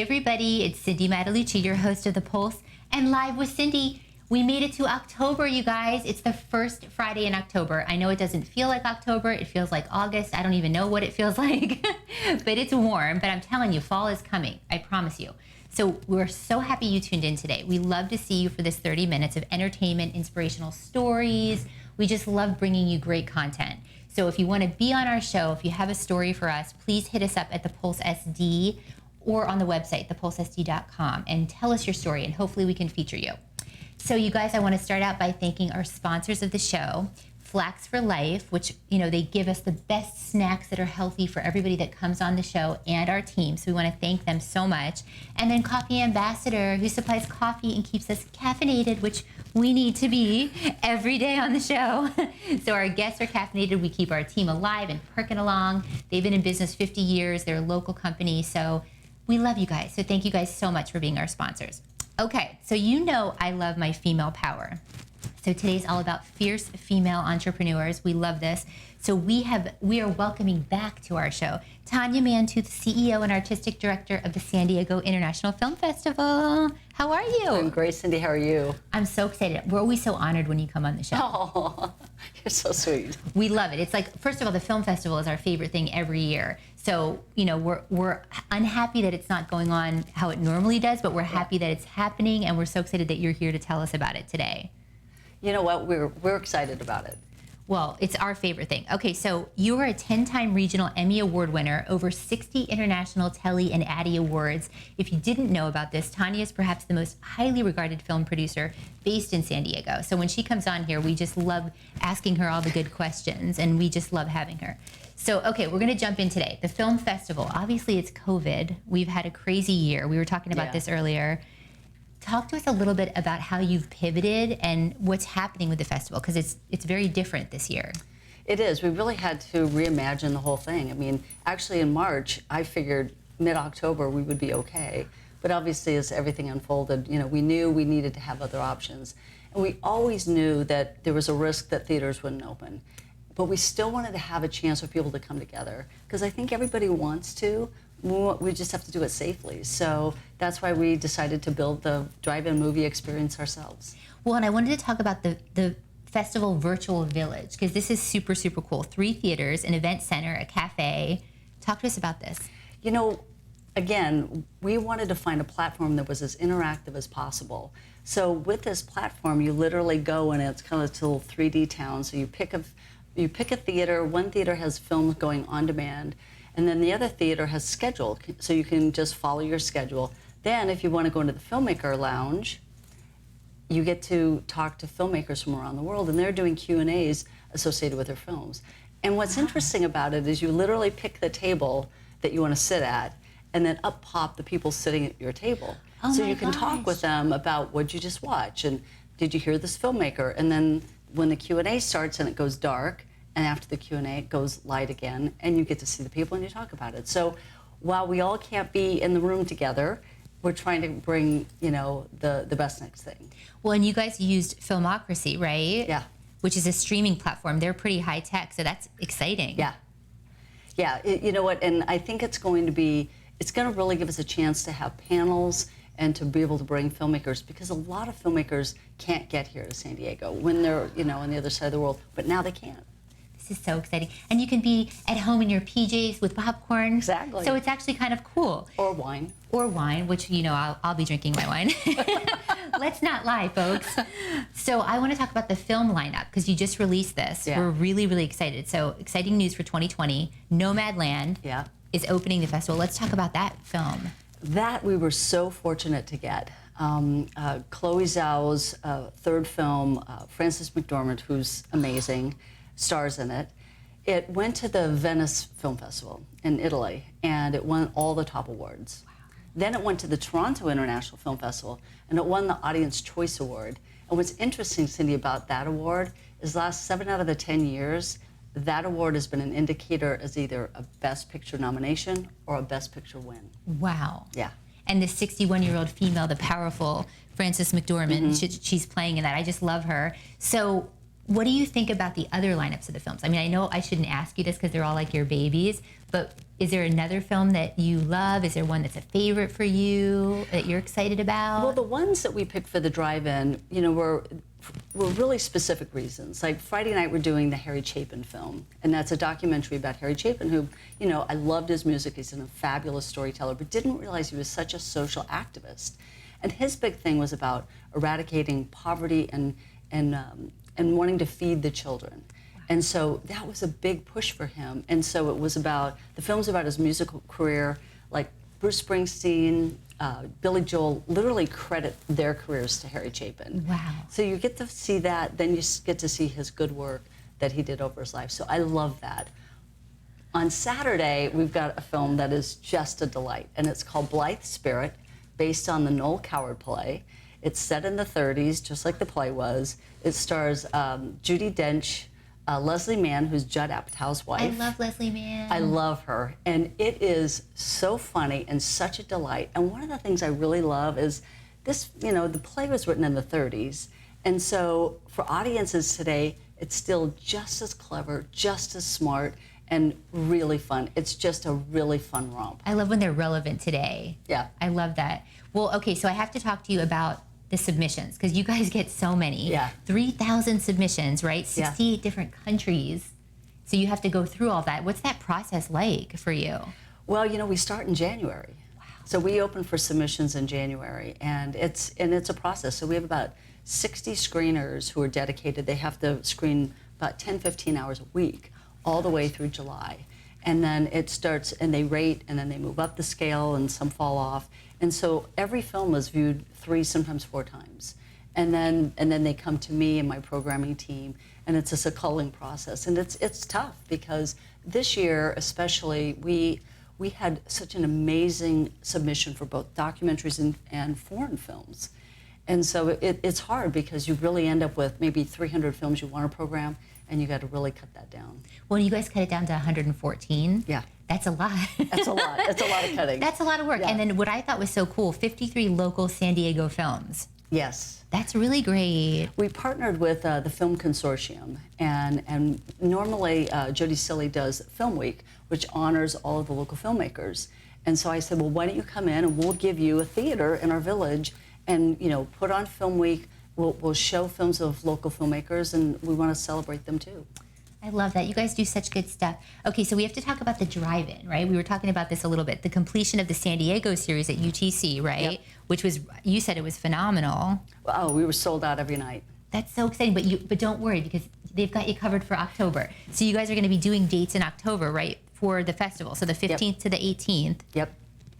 Hey everybody, it's Cindy Matalucci, your host of The Pulse, and Live with Cindy. We made it to October, you guys. It's the first Friday in October. I know it doesn't feel like October. It feels like August. I don't even know what it feels like, but it's warm. But I'm telling you, fall is coming. I promise you. So we're so happy you tuned in today. We love to see you for this 30 minutes of entertainment, inspirational stories. We just love bringing you great content. So if you want to be on our show, if you have a story for us, please hit us up at the Pulse SD or on the website, thepulsesd.com, and tell us your story, and hopefully we can feature you. So you guys, I want to start out by thanking our sponsors of the show, Flax for Life, which, they give us the best snacks that are healthy for everybody that comes on the show and our team. So we want to thank them so much. And then Coffee Ambassador, who supplies coffee and keeps us caffeinated, which we need to be every day on the show. So our guests are caffeinated. We keep our team alive and perking along. They've been in business 50 years. They're a local company. So we love you guys. So thank you guys so much for being our sponsors. Okay, so I love my female power. So today's all about fierce female entrepreneurs. We love this. So we are welcoming back to our show Tanya Mantooth, CEO and Artistic Director of the San Diego International Film Festival. How are you? I'm great, Cindy. How are you? I'm so excited. We're always so honored when you come on the show. Oh, you're so sweet. We love it. It's like, first of all, the film festival is our favorite thing every year. So, we're unhappy that it's not going on how it normally does, but we're happy that it's happening, and we're so excited that you're here to tell us about it today. You know what? We're excited about it. Well, it's our favorite thing. Okay, so you are a 10-time Regional Emmy Award winner, over 60 International Telly and ADDY Awards. If you didn't know about this, Tonya is perhaps the most highly regarded film producer based in San Diego. So when she comes on here, we just love asking her all the good questions, and we just love having her. So, okay, we're going to jump in today. The film festival, obviously it's COVID. We've had a crazy year. We were talking about this earlier. Talk to us a little bit about how you've pivoted and what's happening with the festival, because it's very different this year. It is. We really had to reimagine the whole thing. I mean, actually in March, I figured mid-October we would be okay. But obviously as everything unfolded, we knew we needed to have other options. And we always knew that there was a risk that theaters wouldn't open. But we still wanted to have a chance for people to come together, because I think everybody wants to. We just have to do it safely. So that's why we decided to build the drive-in movie experience ourselves. Well, and I wanted to talk about the festival virtual village, because this is super, super cool. 3 theaters, an event center, a cafe. Talk to us about this. Again, we wanted to find a platform that was as interactive as possible. So with this platform, you literally go, and it's kind of this little 3D town. So you pick a theater. One theater has films going on demand, and then the other theater has scheduled, so you can just follow your schedule. Then if you want to go into the filmmaker lounge, you get to talk to filmmakers from around the world, and they're doing Q&As associated with their films. And what's interesting about it is you literally pick the table that you want to sit at, and then up pop the people sitting at your table. So you can talk with them about what you just watched, and did you hear this filmmaker? And then when the Q&A starts and it goes dark, and after the Q&A, it goes light again, and you get to see the people and you talk about it. So while we all can't be in the room together, we're trying to bring, the best next thing. Well, and you guys used Filmocracy, right? Yeah. Which is a streaming platform. They're pretty high tech, so that's exciting. Yeah. Yeah, you know what, and I think it's going to really give us a chance to have panels and to be able to bring filmmakers, because a lot of filmmakers can't get here to San Diego when they're, on the other side of the world, but now they can. This is so exciting. And you can be at home in your PJs with popcorn. Exactly. So it's actually kind of cool. Or wine. Or wine, which, I'll be drinking my wine. Let's not lie, folks. So I want to talk about the film lineup, because you just released this. Yeah. We're really, really excited. So exciting news for 2020. Nomadland is opening the festival. Let's talk about that film. That we were so fortunate to get. Chloe Zhao's third film, Frances McDormand, who's amazing, stars in it. It went to the Venice Film Festival in Italy, and it won all the top awards. Wow. Then it went to the Toronto International Film Festival, and it won the Audience Choice Award. And what's interesting, Cindy, about that award is the last 7 out of the 10 years, that award has been an indicator as either a Best Picture nomination or a Best Picture win. Wow. Yeah. And the 61-year-old female, the powerful Frances McDormand, she's playing in that. I just love her. So What do you think about the other lineups of the films? I mean, I know I shouldn't ask you this because they're all like your babies, but is there another film that you love? Is there one that's a favorite for you that you're excited about? Well, the ones that we picked for the drive-in, you know, were really specific reasons. Like Friday night, we're doing the Harry Chapin film, and that's a documentary about Harry Chapin, who, you know, I loved his music. He's a fabulous storyteller, but didn't realize he was such a social activist. And his big thing was about eradicating poverty and wanting to feed the children. And so that was a big push for him. And so it was about, the film's about his musical career. Like Bruce Springsteen, Billy Joel literally credit their careers to Harry Chapin. Wow. So you get to see that, then you get to see his good work that he did over his life. So I love that. On Saturday, we've got a film that is just a delight, and it's called Blithe Spirit, based on the Noel Coward play. It's set in the 30s, just like the play was. It stars Judi Dench, Leslie Mann, who's Judd Apatow's wife. I love Leslie Mann. I love her. And it is so funny and such a delight. And one of the things I really love is this, you know, the play was written in the 30s. And so for audiences today, it's still just as clever, just as smart, and really fun. It's just a really fun romp. I love when they're relevant today. Yeah. I love that. Well, okay, so I have to talk to you about the submissions, because you guys get so many. Yeah. 3,000 submissions, right? 68 Yeah. different countries. So you have to go through all that. What's that process like for you? Well, you know, we start in January. Wow. So we open for submissions in January, and it's a process. So we have about 60 screeners who are dedicated. They have to screen about 10, 15 hours a week, all the way through July. And then it starts, and they rate, and then they move up the scale, and some fall off. And so every film is viewed 3, sometimes 4 times. And then they come to me and my programming team, and it's just a culling process. And it's tough, because this year especially, we had such an amazing submission for both documentaries and foreign films. And so it's hard, because you really end up with maybe 300 films you want to program, and you got to really cut that down. Well, you guys cut it down to 114. Yeah. That's a lot. That's a lot. That's a lot of cutting. That's a lot of work. Yeah. And then what I thought was so cool, 53 local San Diego films. Yes. That's really great. We partnered with the Film Consortium, and normally Jody Silly does Film Week, which honors all of the local filmmakers. And so I said, well, why don't you come in and we'll give you a theater in our village, and put on Film Week. We'll show films of local filmmakers, and we want to celebrate them too. I love that. You guys do such good stuff. Okay, so we have to talk about the drive-in, right? We were talking about this a little bit. The completion of the San Diego series at UTC, right? Yep. Which was, you said it was phenomenal. Oh, we were sold out every night. That's so exciting, but don't worry, because they've got you covered for October. So you guys are going to be doing dates in October, right, for the festival. So the 15th to the 18th. Yep.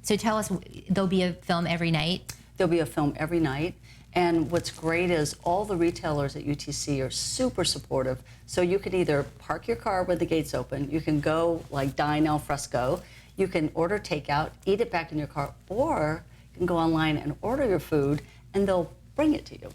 So tell us, there'll be a film every night? There'll be a film every night. And what's great is all the retailers at UTC are super supportive. So you can either park your car when the gates open, you can go like dine al fresco, you can order takeout, eat it back in your car, or you can go online and order your food, and they'll bring it to you.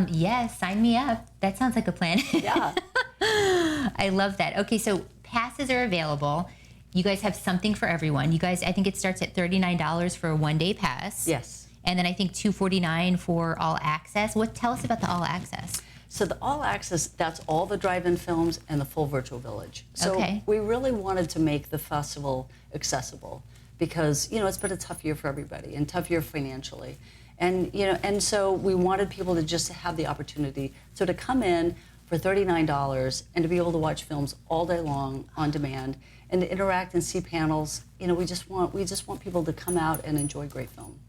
Yes, sign me up. That sounds like a plan. Yeah. I love that. Okay, so passes are available. You guys have something for everyone. You guys, I think it starts at $39 for a one-day pass. Yes. And then I think $249 for all access. Tell us about the all access. So the all access, that's all the drive-in films and the full virtual village. So Okay. we really wanted to make the festival accessible, because it's been a tough year for everybody, and tough year financially. And so we wanted people to just have the opportunity to come in for $39 and to be able to watch films all day long on demand, and to interact and see panels. We just want people to come out and enjoy great film.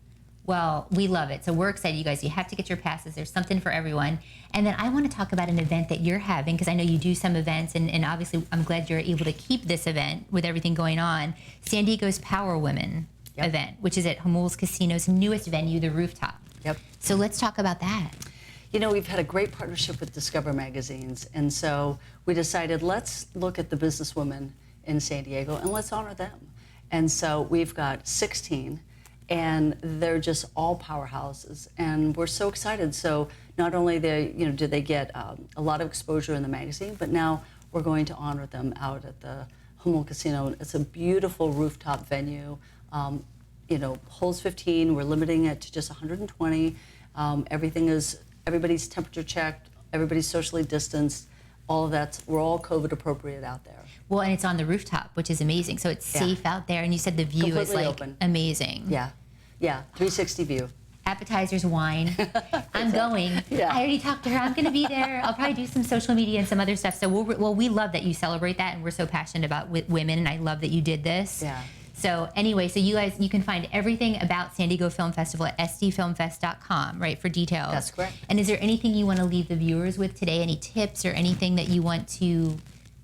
Well, we love it. So we're excited, you guys. You have to get your passes. There's something for everyone. And then I want to talk about an event that you're having, because I know you do some events, and obviously I'm glad you're able to keep this event with everything going on. San Diego's Power Women event, which is at Humul's Casino's newest venue, the Rooftop. Yep. So let's talk about that. We've had a great partnership with Discover magazines, and so we decided, let's look at the businesswomen in San Diego and let's honor them. And so we've got 16, and they're just all powerhouses, and we're so excited. So not only do they get a lot of exposure in the magazine, but now we're going to honor them out at the Humul Casino. It's a beautiful rooftop venue. Holds 15. We're limiting it to just 120. Everybody's temperature checked. Everybody's socially distanced. all of that's, we're all COVID appropriate out there. Well, and it's on the rooftop, which is amazing. So it's safe out there. And you said the view is Completely like open. Amazing. Yeah, 360 view. Appetizers, wine. I'm going. Yeah. I already talked to her. I'm going to be there. I'll probably do some social media and some other stuff. So we love that you celebrate that, and we're so passionate about women, and I love that you did this. Yeah. So anyway, so you guys, you can find everything about San Diego Film Festival at sdfilmfest.com, right, for details. That's correct. And is there anything you want to leave the viewers with today? Any tips or anything that you want to,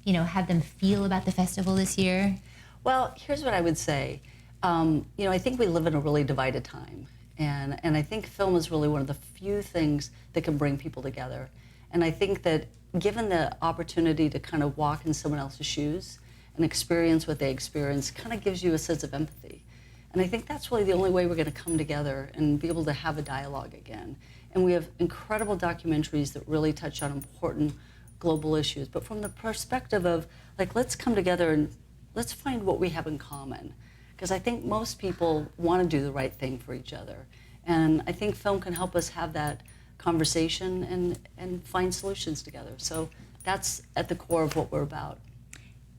have them feel about the festival this year? Well, here's what I would say. I think we live in a really divided time. And I think film is really one of the few things that can bring people together. And I think that given the opportunity to kind of walk in someone else's shoes and experience what they experience, kind of gives you a sense of empathy. And I think that's really the only way we're going to come together and be able to have a dialogue again. And we have incredible documentaries that really touch on important global issues, but from the perspective of, like, let's come together and let's find what we have in common. Because I think most people want to do the right thing for each other. And I think film can help us have that conversation and find solutions together. So that's at the core of what we're about.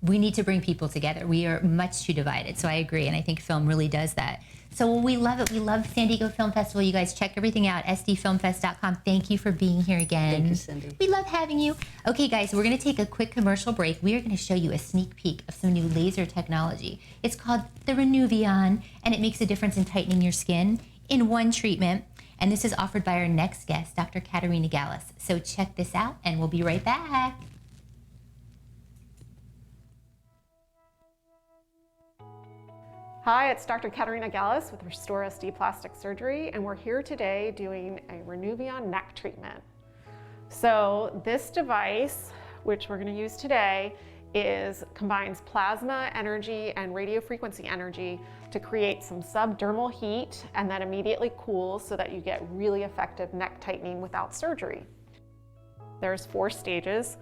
We need to bring people together. We are much too divided, so I agree, and I think film really does that. So we love it. We love San Diego Film Festival. You guys check everything out, sdfilmfest.com. Thank you for being here again. Thank you, Cindy. We love having you. Okay, guys, we're going to take a quick commercial break. We are going to show you a sneak peek of some new laser technology. It's called the Renuvion, and it makes a difference in tightening your skin in one treatment. And this is offered by our next guest, Dr. Katerina Gallus. So check this out, and we'll be right back. Hi, it's Dr. Katerina Gallus with Restore SD Plastic Surgery, and we're here today doing a Renuvion neck treatment. So this device, which we're going to use today, combines plasma energy and radio frequency energy to create some subdermal heat and then immediately cools so that you get really effective neck tightening without surgery. There's 4 stages.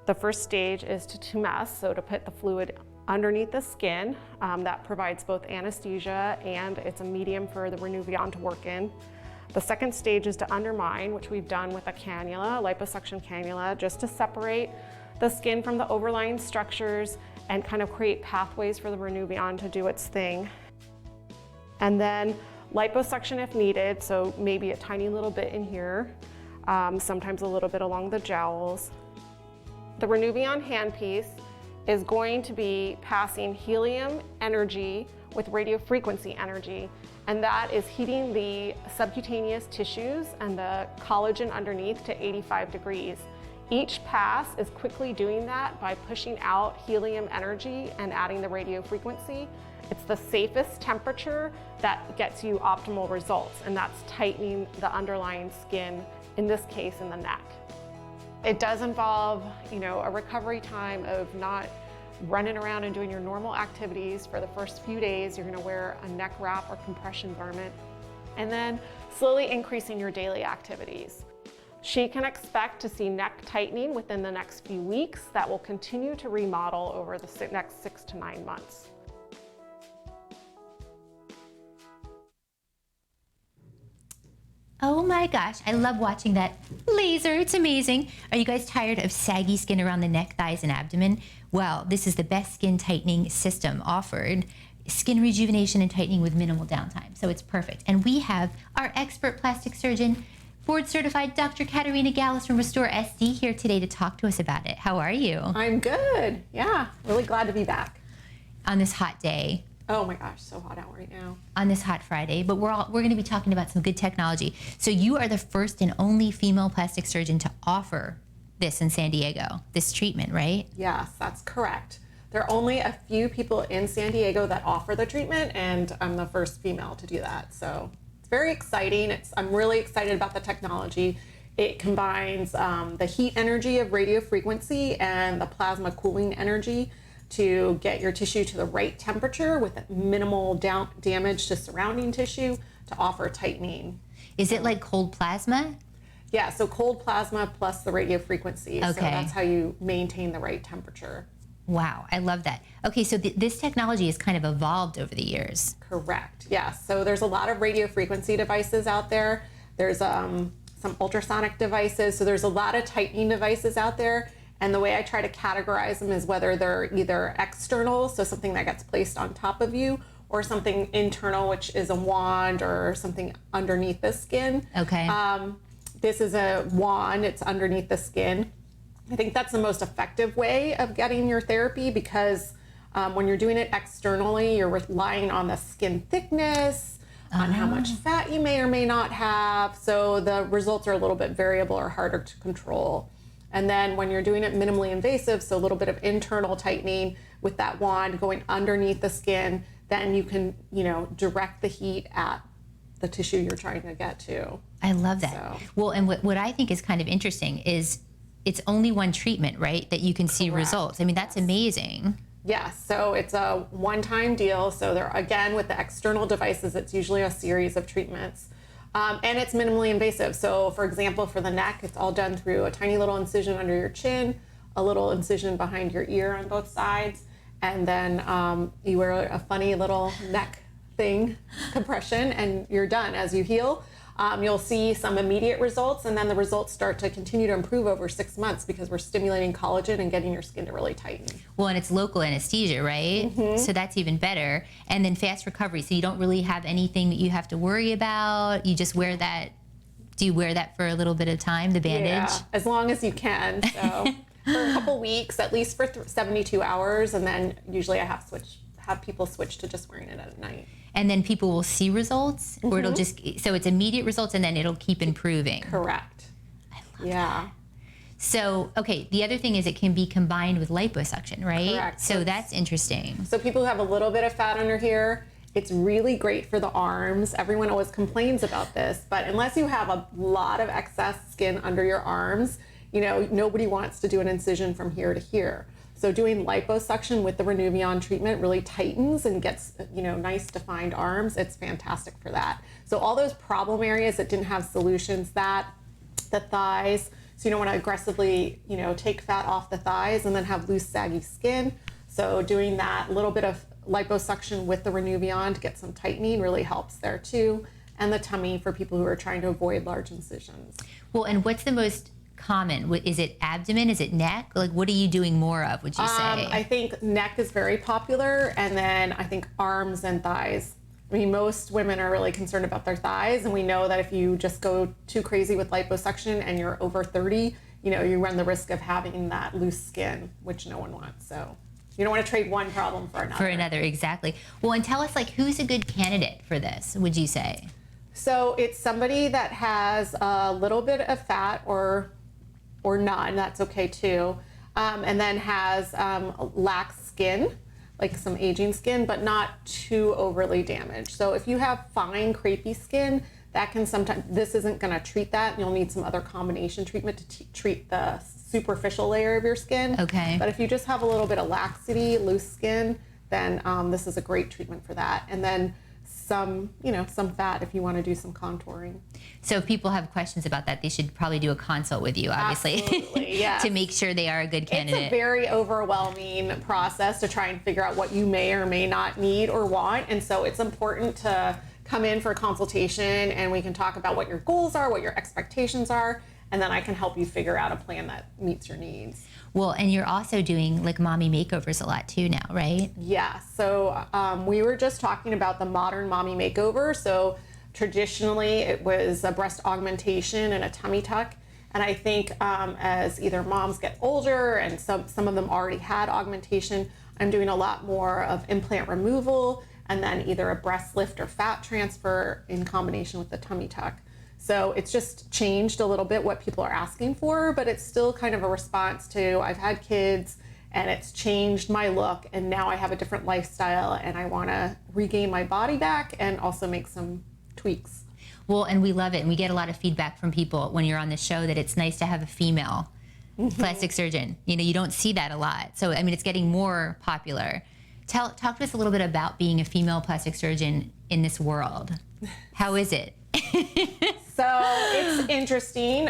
The first stage is to tumesce, so to put the fluid underneath the skin. That provides both anesthesia and it's a medium for the Renuvion to work in. The second stage is to undermine, which we've done with a cannula, a liposuction cannula, just to separate the skin from the overlying structures and kind of create pathways for the Renuvion to do its thing. And then liposuction if needed, so maybe a tiny little bit in here, sometimes a little bit along the jowls. The Renuvion handpiece is going to be passing helium energy with radio frequency energy, and that is heating the subcutaneous tissues and the collagen underneath to 85 degrees. Each pass is quickly doing that by pushing out helium energy and adding the radio frequency. It's the safest temperature that gets you optimal results, and that's tightening the underlying skin, in this case in the neck. It does involve, a recovery time of not running around and doing your normal activities. For the first few days, you're gonna wear a neck wrap or compression garment, and then slowly increasing your daily activities. She can expect to see neck tightening within the next few weeks that will continue to remodel over the next 6 to 9 months. Oh my gosh, I love watching that laser. It's amazing. Are you guys tired of saggy skin around the neck, thighs, and abdomen? Well, this is the best skin tightening system offered. Skin rejuvenation and tightening with minimal downtime. So it's perfect. And we have our expert plastic surgeon, board certified Dr. Katerina Gallus from Restore SD here today to talk to us about it. How are you? I'm good. Yeah, really glad to be back. On this hot day. Oh my gosh, so hot out right now. On this hot Friday, but we're going to be talking about some good technology. So you are the first and only female plastic surgeon to offer this in San Diego, this treatment, right? Yes, that's correct. There are only a few people in San Diego that offer the treatment, and I'm the first female to do that. So it's very exciting. I'm really excited about the technology. It combines the heat energy of radio frequency and the plasma cooling energy to get your tissue to the right temperature with minimal damage to surrounding tissue to offer tightening. Is it like cold plasma? Yeah, so cold plasma plus the radio frequency. Okay. So that's how you maintain the right temperature. Wow, I love that. Okay, so this technology has kind of evolved over the years. Correct, yes. So there's a lot of radio frequency devices out there. There's some ultrasonic devices. So there's a lot of tightening devices out there. And the way I try to categorize them is whether they're either external, so something that gets placed on top of you, or something internal, which is a wand or something underneath the skin. Okay. This is a wand, it's underneath the skin. I think that's the most effective way of getting your therapy, because when you're doing it externally, you're relying on the skin thickness, on how much fat you may or may not have. So the results are a little bit variable or harder to control. And then when you're doing it minimally invasive, so a little bit of internal tightening with that wand going underneath the skin, then you can, direct the heat at the tissue you're trying to get to. I love that. So. Well, and what I think is kind of interesting is it's only one treatment, right? That you can see Correct. results. I mean, that's amazing. Yes, so it's a one-time deal. So there, again, with the external devices, it's usually a series of treatments. And it's minimally invasive. So for example, for the neck, it's all done through a tiny little incision under your chin, a little incision behind your ear on both sides, and then you wear a funny little neck thing, compression, and you're done. As you heal, you'll see some immediate results, and then the results start to continue to improve over 6 months because we're stimulating collagen and getting your skin to really tighten. Well, and it's local anesthesia, right? Mm-hmm. So that's even better. And then fast recovery. So you don't really have anything that you have to worry about. You just wear that. Do you wear that for a little bit of time, the bandage? Yeah, as long as you can. So for a couple weeks, at least for 72 hours, and then usually I have people switch to just wearing it at night. And then people will see results, or it'll just, so it's immediate results and then it'll keep improving. Correct. I love Yeah. that. So, okay, the other thing is it can be combined with liposuction, right? Correct. So that's interesting. So people who have a little bit of fat under here, it's really great for the arms. Everyone always complains about this, but unless you have a lot of excess skin under your arms, nobody wants to do an incision from here to here. So doing liposuction with the Renuvion treatment really tightens and gets, nice defined arms. It's fantastic for that. So all those problem areas that didn't have solutions, the thighs, so you don't want to aggressively, take fat off the thighs and then have loose, saggy skin. So doing that little bit of liposuction with the Renuvion to get some tightening really helps there too. And the tummy for people who are trying to avoid large incisions. Well, and what's the most common? Is it abdomen? Is it neck? Like, what are you doing more of, would you say? I think neck is very popular, and then I think arms and thighs. I mean, most women are really concerned about their thighs, and we know that if you just go too crazy with liposuction and you're over 30, you run the risk of having that loose skin, which no one wants. So you don't want to trade one problem for another. For another, exactly. Well, and tell us, who's a good candidate for this, would you say? So it's somebody that has a little bit of fat or none, that's okay too. And then has lax skin, like some aging skin, but not too overly damaged. So if you have fine crepey skin, that can sometimes, this isn't gonna treat that. You'll need some other combination treatment to treat the superficial layer of your skin. Okay. But if you just have a little bit of laxity, loose skin, then this is a great treatment for that. And then some fat if you want to do some contouring. So if people have questions about that, they should probably do a consult with you, obviously. Absolutely, yes. To make sure they are a good candidate. It's a very overwhelming process to try and figure out what you may or may not need or want. And so it's important to come in for a consultation and we can talk about what your goals are, what your expectations are, and then I can help you figure out a plan that meets your needs. Well, and you're also doing mommy makeovers a lot too now, right? Yeah, so we were just talking about the modern mommy makeover. So traditionally it was a breast augmentation and a tummy tuck. And I think as either moms get older and some of them already had augmentation, I'm doing a lot more of implant removal and then either a breast lift or fat transfer in combination with the tummy tuck. So it's just changed a little bit what people are asking for, but it's still kind of a response to I've had kids and it's changed my look and now I have a different lifestyle and I want to regain my body back and also make some tweaks. Well, and we love it. And we get a lot of feedback from people when you're on the show that it's nice to have a female plastic surgeon. You don't see that a lot. So, I mean, it's getting more popular. Talk to us a little bit about being a female plastic surgeon in this world. How is it? So it's interesting.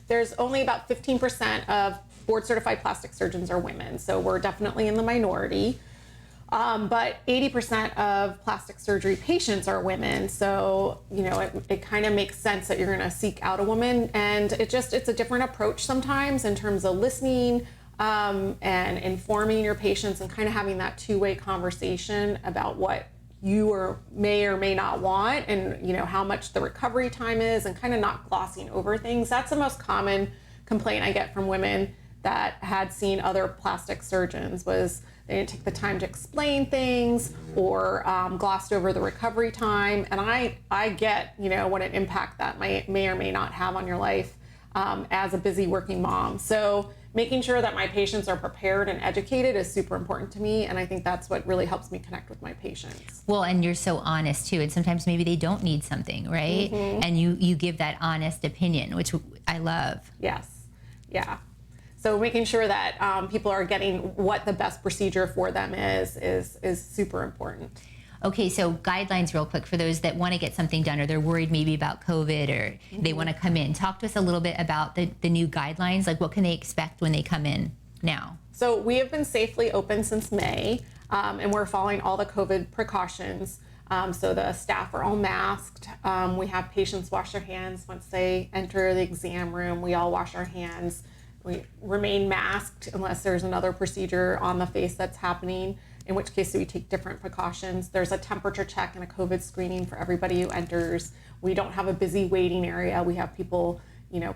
There's only about 15% of board certified plastic surgeons are women. So we're definitely in the minority. But 80% of plastic surgery patients are women. So, it kind of makes sense that you're going to seek out a woman. And it's a different approach sometimes in terms of listening and informing your patients and kind of having that two-way conversation about what you may or may not want, and how much the recovery time is, and kind of not glossing over things. That's the most common complaint I get from women that had seen other plastic surgeons, was they didn't take the time to explain things, or glossed over the recovery time. And I get what an impact that may or may not have on your life as a busy working mom. So making sure that my patients are prepared and educated is super important to me, and I think that's what really helps me connect with my patients. Well, and you're so honest too, and sometimes maybe they don't need something, right? And you give that honest opinion, which I love. Yes, yeah. So making sure that people are getting what the best procedure for them is super important. Okay, so guidelines real quick for those that want to get something done, or they're worried maybe about COVID, or they want to come in. Talk to us a little bit about the new guidelines, like what can they expect when they come in now? So we have been safely open since May, and we're following all the COVID precautions. So the staff are all masked. We have patients wash their hands once they enter the exam room. We all wash our hands. We remain masked unless there's another procedure on the face that's happening, in which case we take different precautions. There's a temperature check and a COVID screening for everybody who enters. We don't have a busy waiting area. We have people,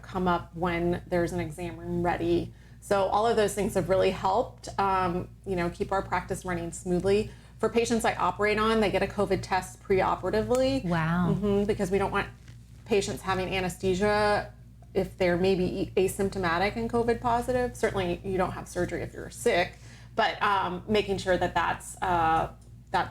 come up when there's an exam room ready. So all of those things have really helped, keep our practice running smoothly. For patients I operate on, they get a COVID test preoperatively. Wow. Because we don't want patients having anesthesia if they're maybe asymptomatic and COVID positive. Certainly you don't have surgery if you're sick, but making sure that that's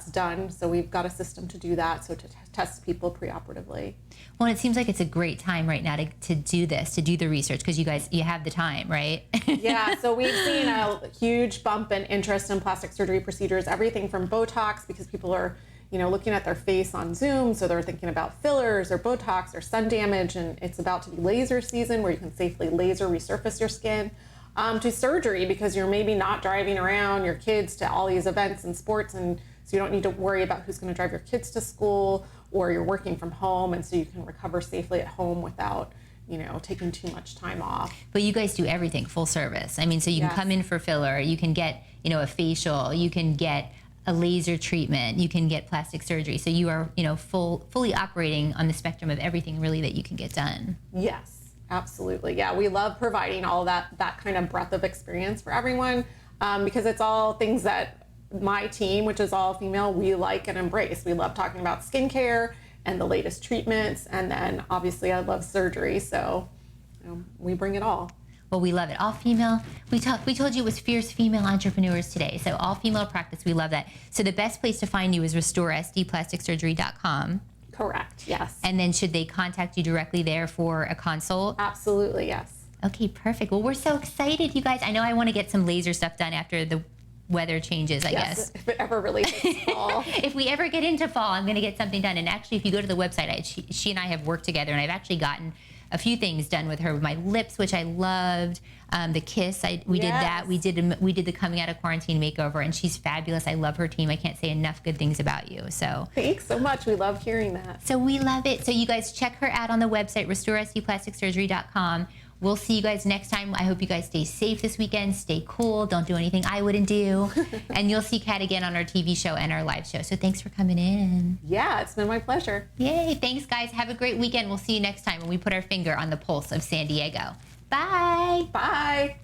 done. So we've got a system to do that, so to test people preoperatively. Well, it seems like it's a great time right now to do this, to do the research, because you have the time, right? Yeah, so we've seen a huge bump in interest in plastic surgery procedures, everything from Botox, because people are looking at their face on Zoom, so they're thinking about fillers or Botox or sun damage, and it's about to be laser season where you can safely laser resurface your skin, to surgery, because you're maybe not driving around your kids to all these events and sports, and so you don't need to worry about who's going to drive your kids to school, or you're working from home, and so you can recover safely at home without taking too much time off. But you guys do everything full service. I mean, so you can come in for filler, you can get a facial, you can get a laser treatment, you can get plastic surgery. So you are fully operating on the spectrum of everything really that you can get done. Yes. Absolutely. Yeah, we love providing all that kind of breadth of experience for everyone, because it's all things that my team, which is all female, we like and embrace. We love talking about skincare and the latest treatments, and then obviously I love surgery, so we bring it all. Well, we love it. All female. We told you it was fierce female entrepreneurs today. So all female practice, we love that. So the best place to find you is restoresdplasticsurgery.com. Correct, yes. And then should they contact you directly there for a consult? Absolutely, yes. Okay, perfect. Well, we're so excited, you guys. I know I want to get some laser stuff done after the weather changes, I guess. If it ever really hits fall. If we ever get into fall, I'm going to get something done. And actually, if you go to the website, she and I have worked together, and I've actually gotten a few things done with her. My lips, which I loved, the kiss, we did that. We did the coming out of quarantine makeover, and she's fabulous. I love her team. I can't say enough good things about you. So thanks so much. We love hearing that. So we love it. So you guys check her out on the website, restoresdplasticsurgery.com. We'll see you guys next time. I hope you guys stay safe this weekend. Stay cool. Don't do anything I wouldn't do. And you'll see Kat again on our TV show and our live show. So thanks for coming in. Yeah, it's been my pleasure. Yay. Thanks, guys. Have a great weekend. We'll see you next time when we put our finger on the pulse of San Diego. Bye. Bye.